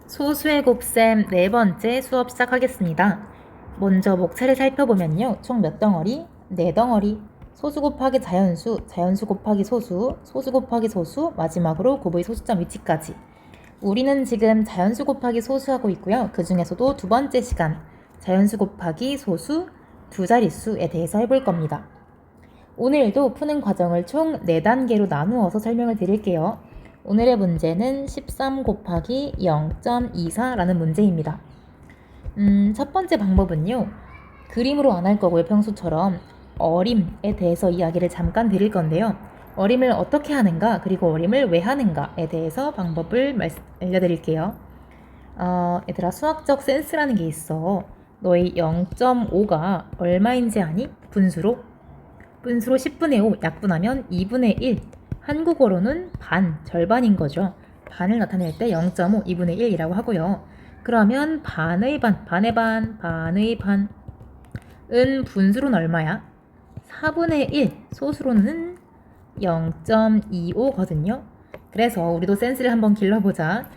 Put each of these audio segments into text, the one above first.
소수의 곱셈 네 번째 수업 시작하겠습니다. 먼저 목차를 살펴보면요. 총 몇 덩어리? 네 덩어리. 소수 곱하기 자연수, 자연수 곱하기 소수, 소수 곱하기 소수, 마지막으로 곱의 소수점 위치까지. 우리는 지금 자연수 곱하기 소수하고 있고요. 그 중에서도 두 번째 시간, 자연수 곱하기 소수, 두 자릿수에 대해서 해볼 겁니다. 오늘도 푸는 과정을 총 4단계로 나누어서 설명을 드릴게요. 오늘의 문제는 13 곱하기 0.24라는 문제입니다. 첫 번째 방법은요. 그림으로 안 할 거고요. 평소처럼 어림에 대해서 이야기를 잠깐 드릴 건데요. 어림을 어떻게 하는가 그리고 어림을 왜 하는가에 대해서 방법을 알려드릴게요. 얘들아, 수학적 센스라는 게 있어. 너희 0.5가 얼마인지 아니? 분수로 10분의 5 약분하면 2분의 1. 한국어로는 반, 절반인 거죠. 반을 나타낼 때 0.5, 2분의 1이라고 하고요. 그러면 반의 반, 반의 반, 반의 반은 분수로는 얼마야? 4분의 1, 소수로는 0.25거든요. 그래서 우리도 센스를 한번 길러보자.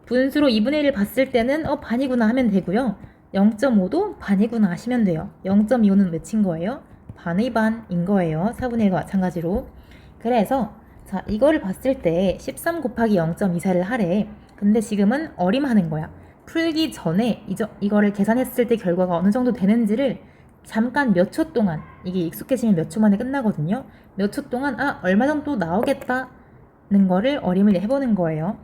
분수로 2분의 1을 봤을 때는 반이구나 하면 되고요. 0.5도 반이구나 하시면 돼요. 0.25는 외친 거예요. 반의 반인 거예요. 4분의 1과 마찬가지로. 그래서 자, 이거를 봤을 때 13 곱하기 0.24를 하래. 근데 지금은 어림하는 거야. 풀기 전에 이거를 계산했을 때 결과가 어느 정도 되는지를 잠깐 몇 초 동안, 이게 익숙해지면 몇 초 만에 끝나거든요. 몇 초 동안 얼마 정도 나오겠다는 거를 어림을 해보는 거예요.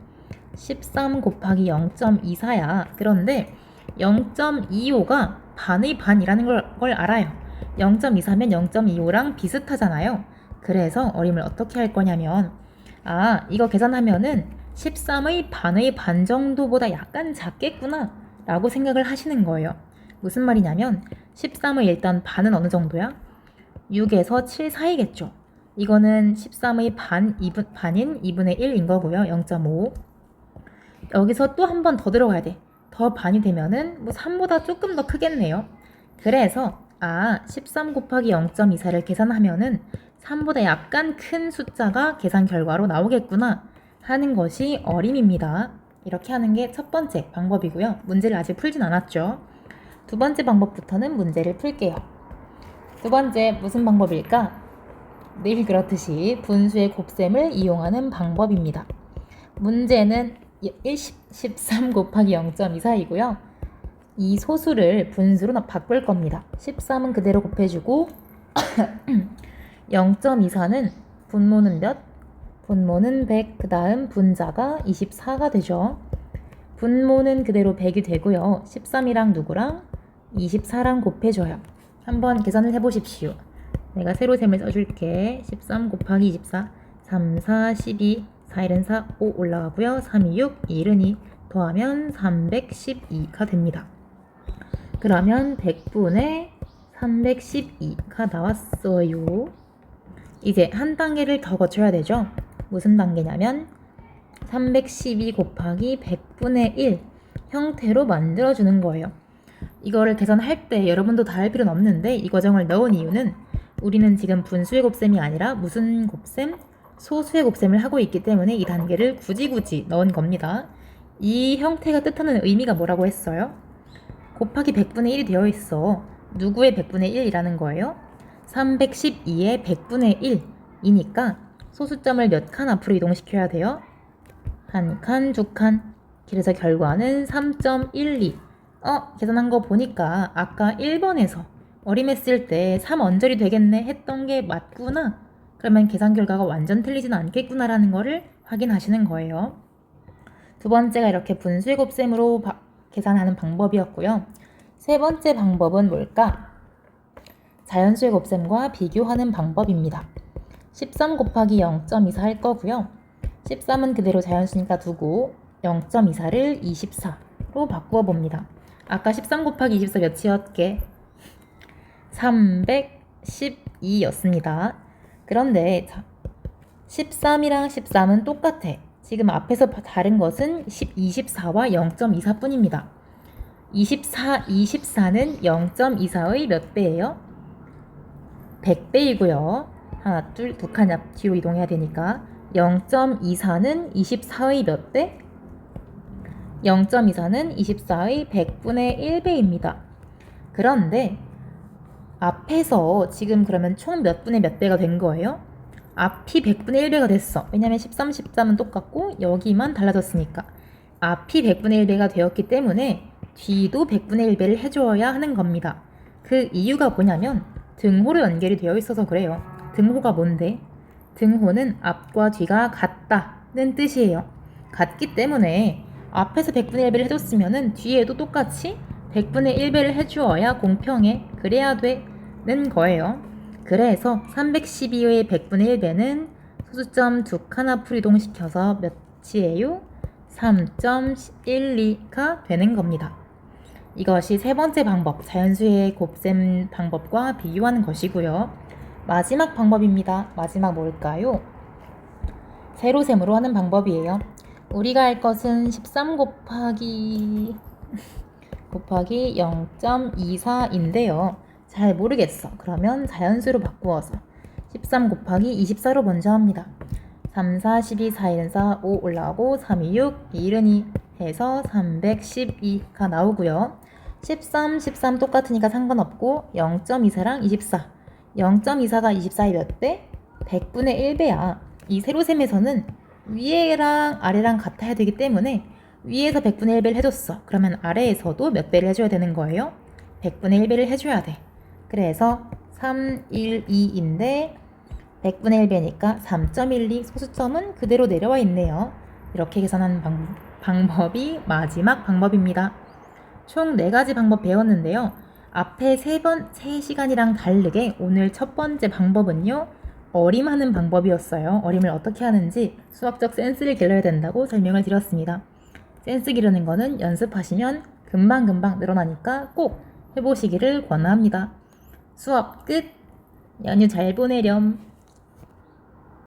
13 곱하기 0.24야. 그런데 0.25가 반의 반이라는 걸 알아요. 0.24면 0.25랑 비슷하잖아요. 그래서 어림을 어떻게 할 거냐면 이거 계산하면은 13의 반의 반 정도보다 약간 작겠구나 라고 생각을 하시는 거예요. 무슨 말이냐면 13의 일단 반은 어느 정도야? 6에서 7 사이겠죠. 이거는 13의 반인 2분의 1인 거고요. 0.5. 여기서 또 한 번 더 들어가야 돼. 더 반이 되면은 3보다 조금 더 크겠네요. 그래서 13 곱하기 0.24를 계산하면은 3보다 약간 큰 숫자가 계산 결과로 나오겠구나 하는 것이 어림입니다. 이렇게 하는 게 첫 번째 방법이고요. 문제를 아직 풀진 않았죠. 두 번째 방법부터는 문제를 풀게요. 두 번째 무슨 방법일까? 늘 그렇듯이 분수의 곱셈을 이용하는 방법입니다. 문제는 13 곱하기 0.24이고요. 이 소수를 분수로 바꿀 겁니다. 13은 그대로 곱해주고 0.24는 분모는 몇? 분모는 100, 그 다음 분자가 24가 되죠. 분모는 그대로 100이 되고요. 13이랑 누구랑? 24랑 곱해줘요. 한번 계산을 해보십시오. 내가 세로 셈을 써줄게. 13 곱하기 24, 3, 4, 12, 4, 1은 4, 5 올라가고요. 3, 2, 6, 2, 1은 2 더하면 312가 됩니다. 그러면 100분의 312가 나왔어요. 이제 한 단계를 더 거쳐야 되죠. 무슨 단계냐면 312 곱하기 100분의 1 형태로 만들어주는 거예요. 이거를 계산할 때 여러분도 다 할 필요는 없는데 이 과정을 넣은 이유는 우리는 지금 분수의 곱셈이 아니라 무슨 곱셈? 소수의 곱셈을 하고 있기 때문에 이 단계를 굳이 넣은 겁니다. 이 형태가 뜻하는 의미가 뭐라고 했어요? 곱하기 100분의 1이 되어 있어. 누구의 100분의 1이라는 거예요? 312의 100분의 1이니까 소수점을 몇 칸 앞으로 이동시켜야 돼요? 한 칸, 두 칸. 그래서 결과는 3.12. 계산한 거 보니까 아까 1번에서 어림했을 때 3언저리 되겠네 했던 게 맞구나. 그러면 계산 결과가 완전 틀리지는 않겠구나라는 거를 확인하시는 거예요. 두 번째가 이렇게 분수의 곱셈으로 계산하는 방법이었고요. 세 번째 방법은 뭘까? 자연수의 곱셈과 비교하는 방법입니다. 13 곱하기 0.24 할 거고요. 13은 그대로 자연수니까 두고 0.24를 24로 바꾸어 봅니다. 아까 13 곱하기 24 몇이었게? 312였습니다. 그런데 13이랑 13은 똑같아. 지금 앞에서 다른 것은 24와 0.24 뿐입니다. 24는 0.24의 몇 배예요? 100배이고요. 하나, 둘, 두 칸 뒤로 이동해야 되니까 0.24는 24의 몇 배? 0.24는 24의 100분의 1배입니다. 그런데 앞에서 지금 그러면 총 몇 분의 몇 배가 된 거예요? 앞이 100분의 1배가 됐어. 왜냐면 13, 13은 똑같고 여기만 달라졌으니까. 앞이 100분의 1배가 되었기 때문에 뒤도 100분의 1배를 해줘야 하는 겁니다. 그 이유가 뭐냐면 등호로 연결이 되어 있어서 그래요. 등호가 뭔데? 등호는 앞과 뒤가 같다는 뜻이에요. 같기 때문에 앞에서 100분의 1배를 해줬으면 뒤에도 똑같이 100분의 1배를 해주어야 공평해. 그래야 되는 거예요. 그래서 312의 100분의 1배는 소수점 두 칸 앞으로 이동시켜서 몇이에요? 3.12가 되는 겁니다. 이것이 세 번째 방법, 자연수의 곱셈 방법과 비교하는 것이고요. 마지막 방법입니다. 마지막 뭘까요? 세로셈으로 하는 방법이에요. 우리가 할 것은 13 곱하기 0.24인데요. 잘 모르겠어. 그러면 자연수로 바꾸어서 13 곱하기 24로 먼저 합니다. 3, 4, 12, 4, 1, 4, 5 올라오고 3, 2, 6, 2, 1, 2 해서 312가 나오고요. 13, 13 똑같으니까 상관없고 0.24랑 24. 0.24가 24의 몇 배? 100분의 1배야. 이 세로셈에서는 위에랑 아래랑 같아야 되기 때문에 위에서 100분의 1배를 해줬어. 그러면 아래에서도 몇 배를 해줘야 되는 거예요? 100분의 1배를 해줘야 돼. 그래서 312인데 100분의 1배니까 3.12 소수점은 그대로 내려와 있네요. 이렇게 계산하는 방법이 마지막 방법입니다. 총 4가지 방법 배웠는데요. 앞에 3시간이랑 다르게 오늘 첫 번째 방법은요. 어림하는 방법이었어요. 어림을 어떻게 하는지 수학적 센스를 길러야 된다고 설명을 드렸습니다. 센스 기르는 거는 연습하시면 금방금방 늘어나니까 꼭 해보시기를 권합니다. 수업 끝! 연휴 잘 보내렴.